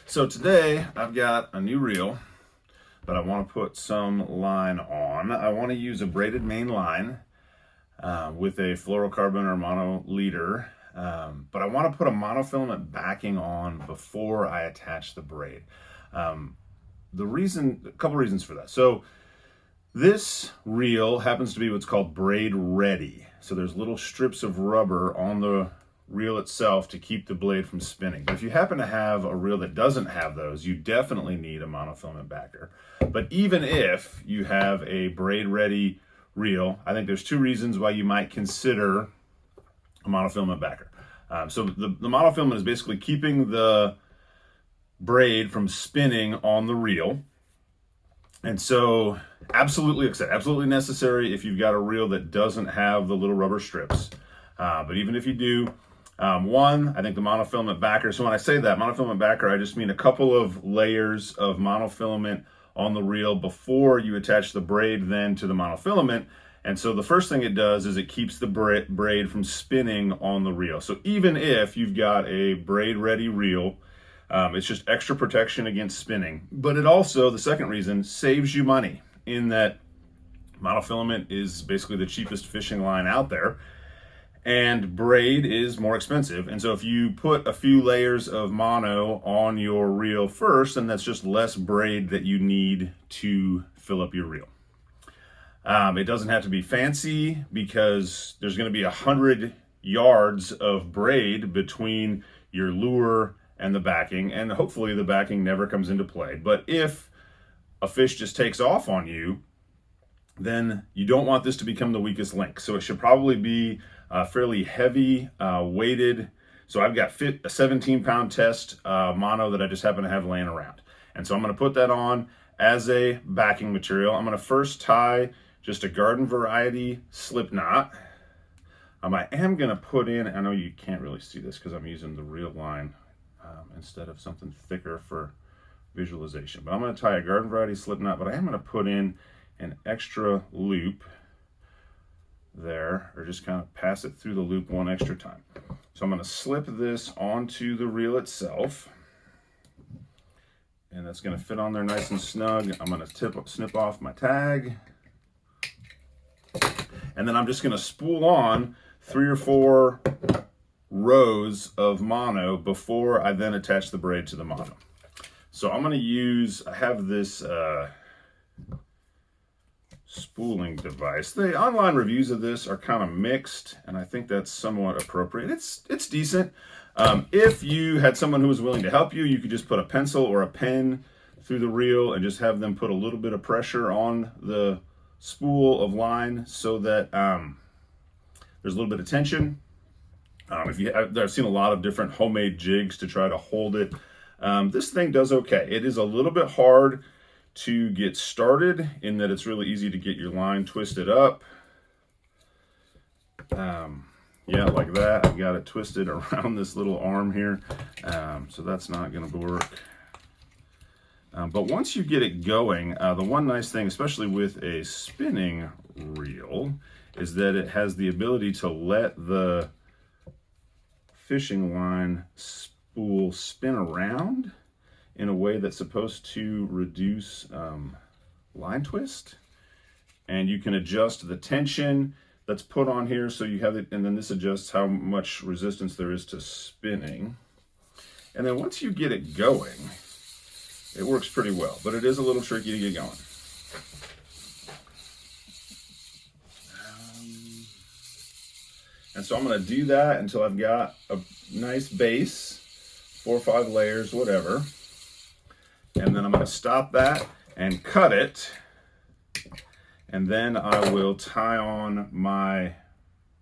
So today I've got a new reel that I want to put some line on. I want to use a braided main line with a fluorocarbon or mono leader, but I want to put a monofilament backing on before I attach the braid. A couple reasons for that. So this reel happens to be what's called braid ready. So there's little strips of rubber on the reel itself to keep the blade from spinning. But if you happen to have a reel that doesn't have those, you definitely need a monofilament backer. But even if you have a braid ready reel, I think there's two reasons why you might consider a monofilament backer. So the monofilament is basically keeping the braid from spinning on the reel. And so absolutely necessary if you've got a reel that doesn't have the little rubber strips. But even if you do, I think the monofilament backer, so when I say that, monofilament backer, I just mean a couple of layers of monofilament on the reel before you attach the braid then to the monofilament. And so the first thing it does is it keeps the braid from spinning on the reel. So even if you've got a braid ready reel, it's just extra protection against spinning. But it also, the second reason, saves you money in that monofilament is basically the cheapest fishing line out there. And braid is more expensive. And so if you put a few layers of mono on your reel first, then that's just less braid that you need to fill up your reel. It doesn't have to be fancy because there's going to be 100 yards of braid between your lure and the backing, and hopefully the backing never comes into play. But if a fish just takes off on you, then you don't want this to become the weakest link. So it should probably be fairly heavy weighted. So I've got a 17-pound test mono that I just happen to have laying around. And so I'm going to put that on as a backing material. I'm going to first tie just a garden variety slip knot. I am going to put in, I know you can't really see this because I'm using the reel line instead of something thicker for visualization. But I'm going to tie a garden variety slip knot, but I am going to put in an extra loop there, or just kind of pass it through the loop one extra time. So I'm going to slip this onto the reel itself, and that's going to fit on there nice and snug. I'm going to snip off my tag, and then I'm just going to spool on 3 or 4 rows of mono before I then attach the braid to the mono. So I'm going to I have this spooling device. The online reviews of this are kind of mixed, and I think that's somewhat appropriate. It's decent. If you had someone who was willing to help you, you could just put a pencil or a pen through the reel and just have them put a little bit of pressure on the spool of line so that there's a little bit of tension. I've seen a lot of different homemade jigs to try to hold it. This thing does okay. It is a little bit hard to get started in that it's really easy to get your line twisted up. Yeah, like that. I've got it twisted around this little arm here, so that's not going to work. But once you get it going, the one nice thing, especially with a spinning reel, is that it has the ability to let the fishing line spool spin around in a way that's supposed to reduce line twist. And you can adjust the tension that's put on here so you have it, and then this adjusts how much resistance there is to spinning. And then once you get it going, it works pretty well, but it is a little tricky to get going. And so I'm going to do that until I've got a nice base, 4 or 5 layers, whatever. And then I'm going to stop that and cut it. And then I will tie on my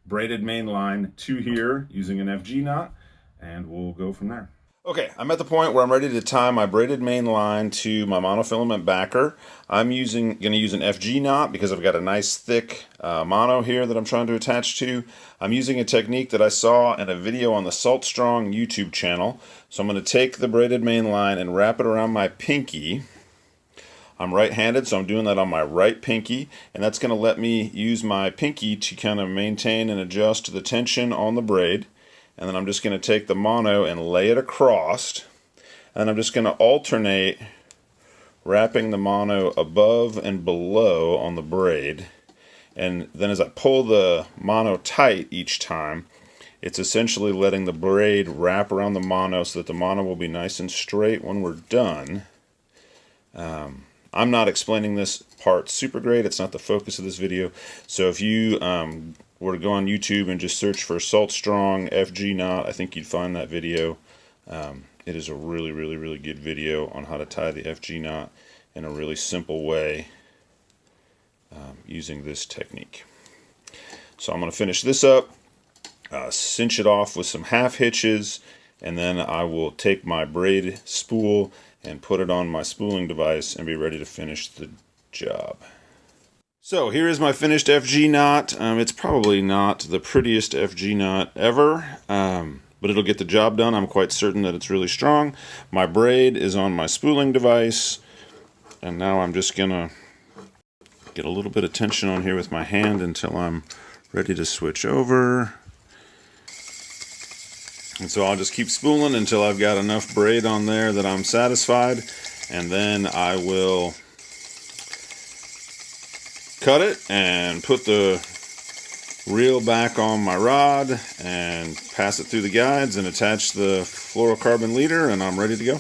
braided main line to here using an FG knot, and we'll go from there. Okay, I'm at the point where I'm ready to tie my braided main line to my monofilament backer. I'm going to use an FG knot because I've got a nice thick mono here that I'm trying to attach to. I'm using a technique that I saw in a video on the Salt Strong YouTube channel. So I'm going to take the braided main line and wrap it around my pinky. I'm right-handed, so I'm doing that on my right pinky, and that's going to let me use my pinky to kind of maintain and adjust the tension on the braid. And then I'm just going to take the mono and lay it across. And I'm just going to alternate wrapping the mono above and below on the braid. And then as I pull the mono tight each time, it's essentially letting the braid wrap around the mono so that the mono will be nice and straight when we're done. I'm not explaining this part super great. It's not the focus of this video. So if you were to go on YouTube and just search for Salt Strong FG knot, I think you'd find that video. It is a really, really, really good video on how to tie the FG knot in a really simple way using this technique. So I'm going to finish this up, cinch it off with some half hitches, and then I will take my braid spool and put it on my spooling device and be ready to finish the job. So here is my finished FG knot. It's probably not the prettiest FG knot ever, but it'll get the job done. I'm quite certain that it's really strong. My braid is on my spooling device, and now I'm just gonna get a little bit of tension on here with my hand until I'm ready to switch over. And so I'll just keep spooling until I've got enough braid on there that I'm satisfied, and then I will cut it and put the reel back on my rod and pass it through the guides and attach the fluorocarbon leader, and I'm ready to go.